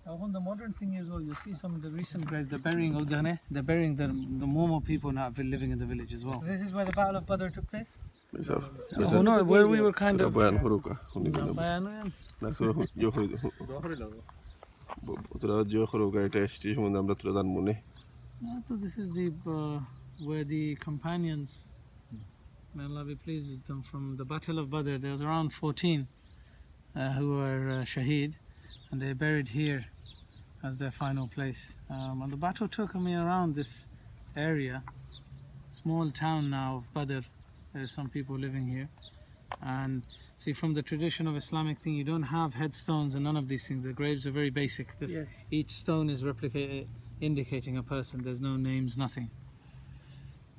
The modern thing is, well, you see some of the recent graves, they're burying the Momo people now living in the village as well. This is where the Battle of Bodor took place? Oh no, where we were kind of... So this is where the companions, may Allah be pleased with them, from the Battle of Badr, there was around 14 who were shaheed, and they're buried here as their final place. And the battle took me around this area, small town now of Badr. There are some people living here, and see, from the tradition of Islamic thing, you don't have headstones and none of these things. The graves are very basic. Each stone is indicating a person. There's no names, nothing.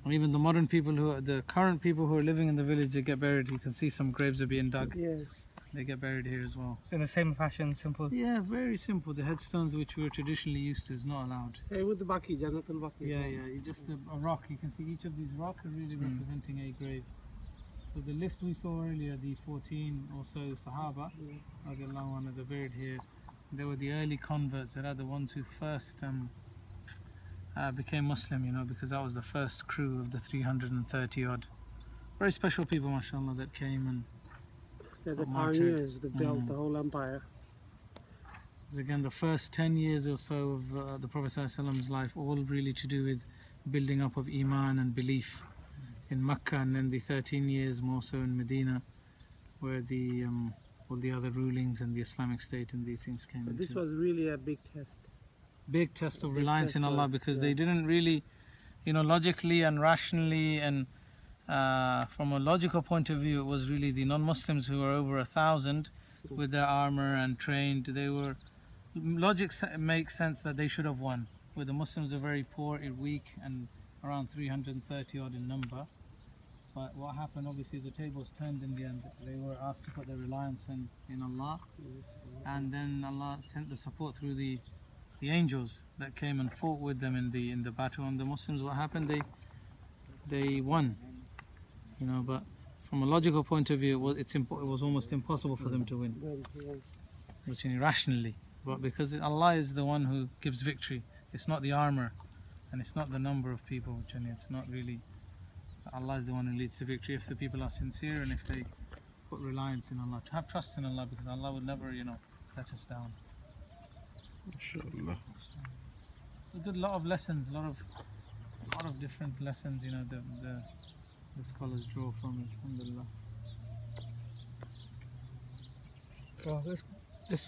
Or even the modern people the current people who are living in the village, they get buried. You can see some graves are being dug. They get buried here as well. It's in the same fashion, simple. Yeah, very simple. The headstones which we were traditionally used to is not allowed. With the baki, Janatul Baki. Yeah, just a rock. You can see each of these rocks are really representing a grave. So the list we saw earlier, the 14 or so Sahaba, they're buried here. They were the early converts. They are the ones who first became Muslim, you know, because that was the first crew of the 330 odd. Very special people, mashallah, that came and they're the pioneers that built the whole empire. Again, the first 10 years or so of the Prophet ﷺ's life, all really to do with building up of Iman and belief in Mecca, and then the 13 years more so in Medina, where all the other rulings and the Islamic State and these things came into. This was really a big test. Big test of reliance in Allah, because they didn't really, you know, logically and rationally and from a logical point of view, it was really the non-Muslims who were over 1,000 with their armor and trained. Logic makes sense that they should have won. Where the Muslims are very poor, weak, and around 330 odd in number. But what happened, obviously the tables turned in the end. They were asked to put their reliance in Allah, and then Allah sent the support through the angels that came and fought with them in the battle. And the Muslims, what happened? They won, you know. But from a logical point of view, it was almost impossible for them to win, which irrationally. But because Allah is the one who gives victory, it's not the armor, and it's not the number of people, which it's not really. Allah is the one who leads to victory if the people are sincere and if they put reliance in Allah, to have trust in Allah, because Allah will never, you know, let us down. Inshallah. A good lot of lessons, a lot of different lessons, you know, the scholars draw from it. Alhamdulillah. So this